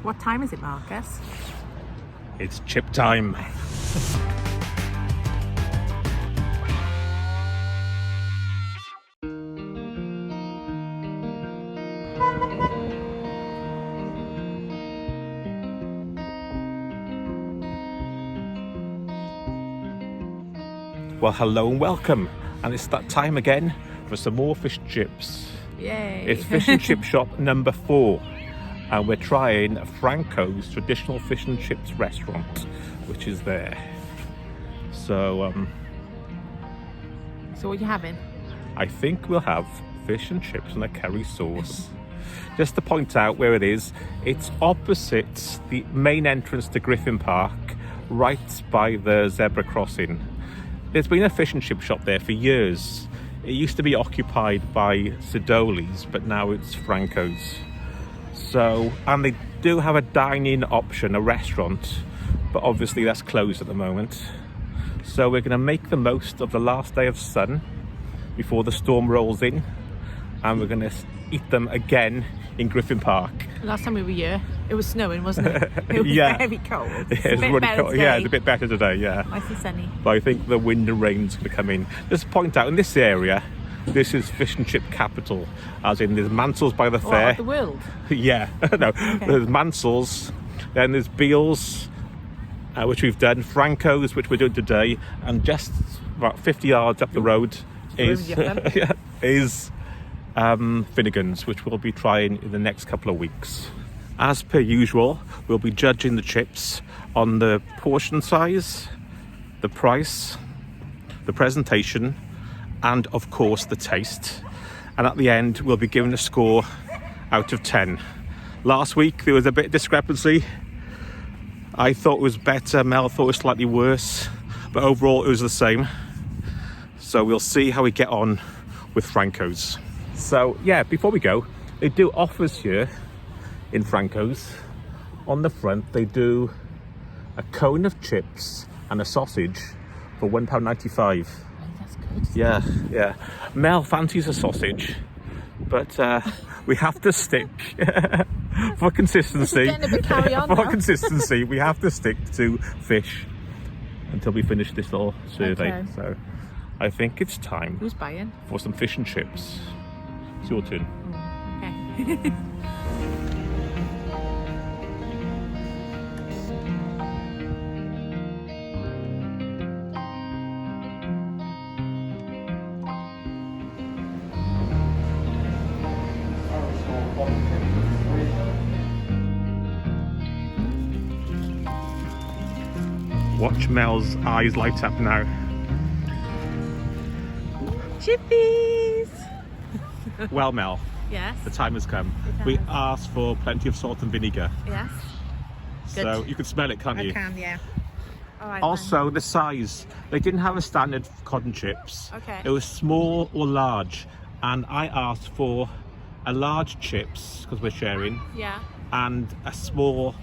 What time is it, Marcus? It's chip time. Well, hello and welcome. And it's that time again for some more fish and chips. Yay! It's fish and chip shop number 4. And we're trying Franco's traditional fish and chips restaurant, which is there. So, So what are you having? I think we'll have fish and chips and a curry sauce. Just to point out where it is, it's opposite the main entrance to Griffin Park, right by the zebra crossing. There's been a fish and chip shop there for years. It used to be occupied by Sidoli's, but now it's Franco's. So, and they do have a dine-in option, a restaurant, but obviously that's closed at the moment. So we're going to make the most of the last day of sun before the storm rolls in, and we're going to eat them again in Griffin Park. Last time we were here, it was snowing, wasn't it? It was Yeah. very cold. It's a bit really better cold. today. Yeah, it's a bit better today, yeah. Nice and sunny. But I think the wind and rain's going to come in. Just to point out, in this area, this is fish and chip capital, as in there's Mansell's by the fair. Of the world. Yeah, no, there's Mansell's, then there's Beale's, which we've done, Franco's, which we're doing today, and just about 50 yards up the road is Finnegan's, which we'll be trying in the next couple of weeks. As per usual, we'll be judging the chips on the portion size, the price, the presentation, and of course the taste. And at the end, we'll be giving a score out of 10. Last week there was a bit of discrepancy. I thought it was better, Mel thought it was slightly worse, but overall it was the same. So we'll see how we get on with Franco's. So yeah, before we go, they do offers here in Franco's. On the front they do a cone of chips and a sausage for £1.95. That's good. Yeah. Mel fancies a sausage, but we have to stick for consistency. This is getting a bit carry on For now. consistency, we have to stick to fish until we finish this little survey. Okay. So I think it's time Who's buying? for some fish and chips. It's your turn. Okay. Watch Mel's eyes light up now. Chippies! Well, Mel, Yes. the time has come. It We has. asked for plenty of salt and vinegar, Yes. so Good. you can smell it, can't you? I can, yeah. All right. Also, the size. They didn't have a standard cod and chips. Okay. It was small or large, and I asked for a large chips because we're sharing, then. Yeah. and a small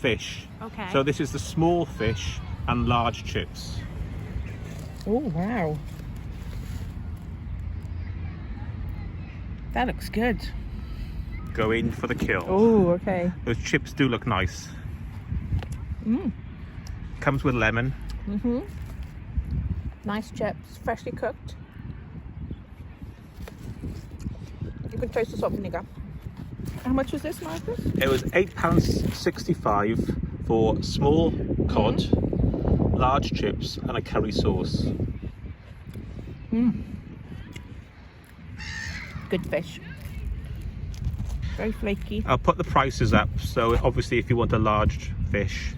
fish. Okay. So this is the small fish and large chips. Oh, wow. That looks good. Go in for the kill. Oh, okay. Those chips do look nice. Mm. Comes with lemon. Mm-hmm. Nice chips, freshly cooked. You can taste the salt vinegar. How much was this, Marcus? It was £8.65 for small cod, large chips, and a curry sauce. Mm. Good fish. Very flaky. I'll put the prices up, so obviously if you want a large fish,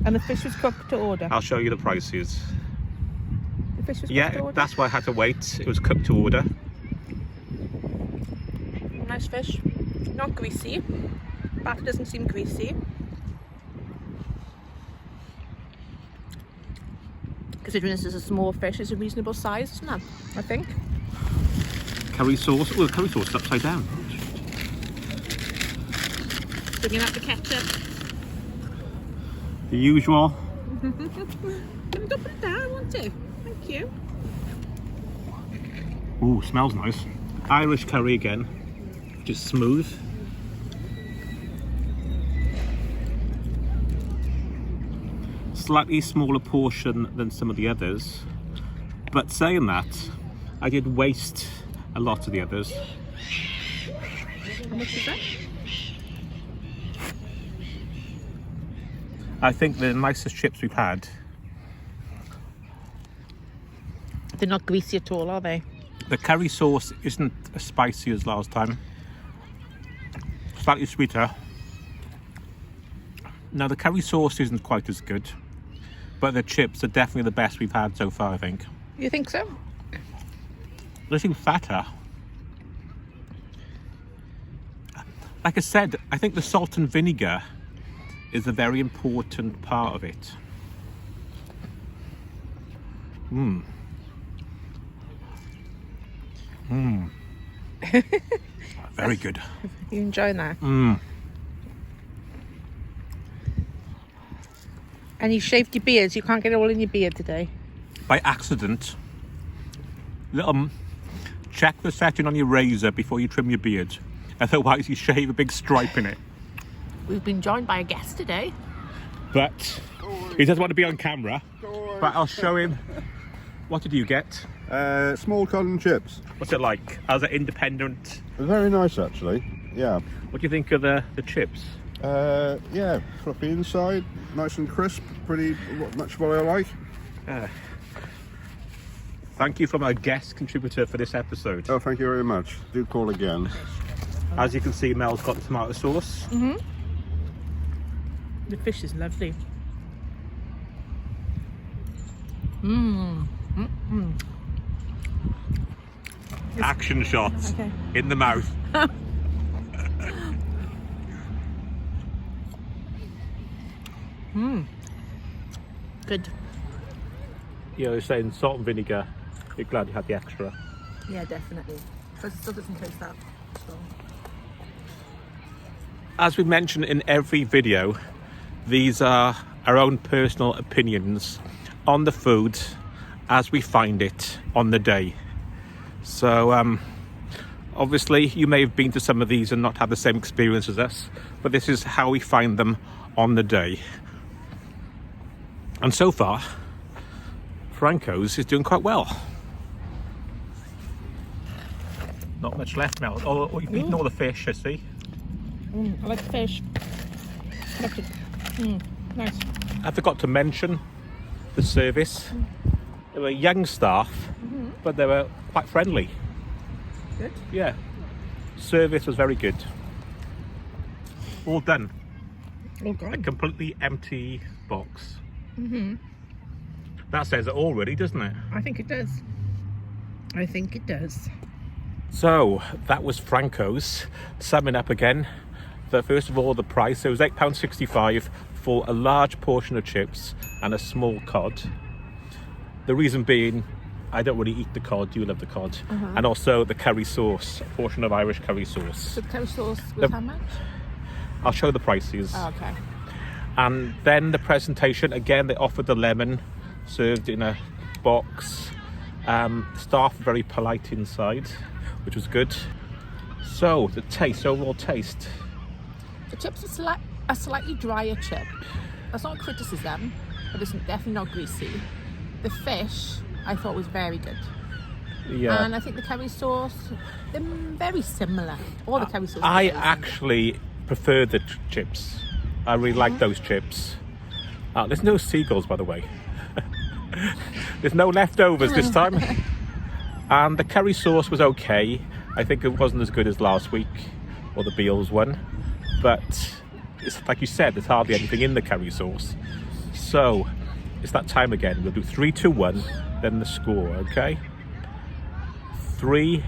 And the fish was cooked to order. I'll show you the prices. The fish was cooked to Yeah, order. that's why I had to wait. It was cooked to order. Nice fish. Not greasy. Batter doesn't seem greasy. Considering this is a small fish, it's a reasonable size, isn't it? I think. Curry sauce. Oh, the curry sauce is upside down. Bringing out the ketchup. The usual. Let me go put it down, won't you? Thank you. Ooh, smells nice. Irish curry again. Just smooth. slightly smaller portion than some of the others. But saying that, I did waste a lot of the others. How much is that? I think the nicest chips we've had. They're not greasy at all, are they? The curry sauce isn't as spicy as last time. Slightly sweeter. Now the curry sauce isn't quite as good, but the chips are definitely the best we've had so far, I think. You think so? They seem fatter. Like I said, I think the salt and vinegar is a very important part of it. Very good. You enjoying that? And you shaved your beard. You can't get it all in your beard today. By accident, check the setting on your razor before you trim your beard. Otherwise you shave a big stripe in it. We've been joined by a guest today. But he doesn't want to be on camera. But I'll show him. What did you get? Small cotton chips. What's it like as an independent? Very nice, actually. Yeah. What do you think of the chips? Yeah, fluffy inside, nice and crisp. Pretty much what I like. Thank you from our guest contributor for this episode. Oh, thank you very much. Do call again. As you can see, Mel's got the tomato sauce. The fish is lovely. Action shots in the mouth. Good. You're saying salt and vinegar. You're glad you had the extra. Yeah, definitely. Because it still doesn't taste that strong. As we mentioned in every video, these are our own personal opinions on the food as we find it on the day. So obviously you may have been to some of these and not had the same experience as us, but this is how we find them on the day. And so far, Franco's is doing quite well. Not much left now. Oh, you've eaten all the fish, I see. I like the fish. Nice. I forgot to mention the service. They were young staff, but they were quite friendly. Good. Yeah. Service was very good. All done. All A gone. completely empty box. That says it all, really, doesn't it? I think it does. I think it does. So that was Franco's. Summing up again, first of all, the price. It was £8.65 for a large portion of chips and a small cod. The reason being, I don't really eat the cod. You love the cod. And also the curry sauce, a portion of Irish curry sauce. So the curry sauce was how much? I'll show the prices. Oh, okay. And then the presentation, again, they offered the lemon served in a box. Staff very polite inside, which was good. So the taste, overall taste. The chips are a slightly drier chip. That's not a criticism, but it's definitely not greasy. The fish I thought was very good. Yeah. And I think the curry sauce, they're very similar. All the curry sauce. I actually prefer the chips. I really like those chips. There's no seagulls, by the way. There's no leftovers this time. And the curry sauce was okay. I think it wasn't as good as last week, or the Beals one. But it's like you said, there's hardly anything in the curry sauce. So it's that time again. We'll do 3, 2, 1, then the score, okay? 3,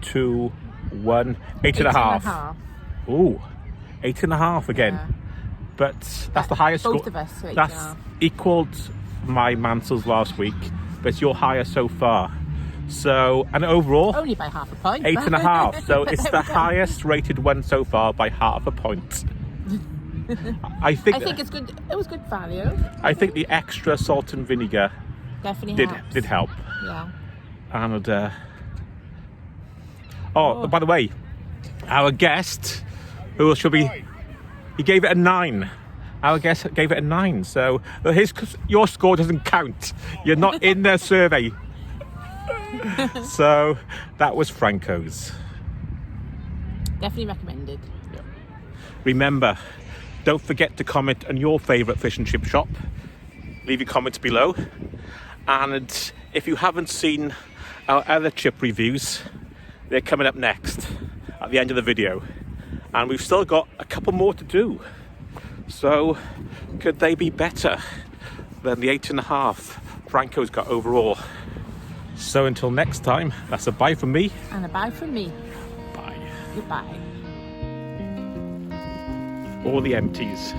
2, 1, 8.5. Ooh, 8.5 again. Yeah. But that's the highest both score. of us, so That's 8.5. equaled my Mansell's last week, but it's your higher so far. So, and overall, Only by half a point. 8.5. So But it's there the we go. highest rated one so far by half a point. I think I think it's good. It was good value. I think the extra salt and vinegar Definitely did help. Yeah. And by the way, our guest, who should be, he gave it a 9 Our guest gave it a 9, so your score doesn't count. You're not in their survey. So that was Franco's. Definitely recommended. Remember, don't forget to comment on your favourite fish and chip shop. Leave your comments below. And if you haven't seen our other chip reviews, they're coming up next at the end of the video. And we've still got a couple more to do. So could they be better than the 8.5 Franco's got overall? So until next time, that's a bye from me. And a bye from me. Bye. Goodbye. All the empties.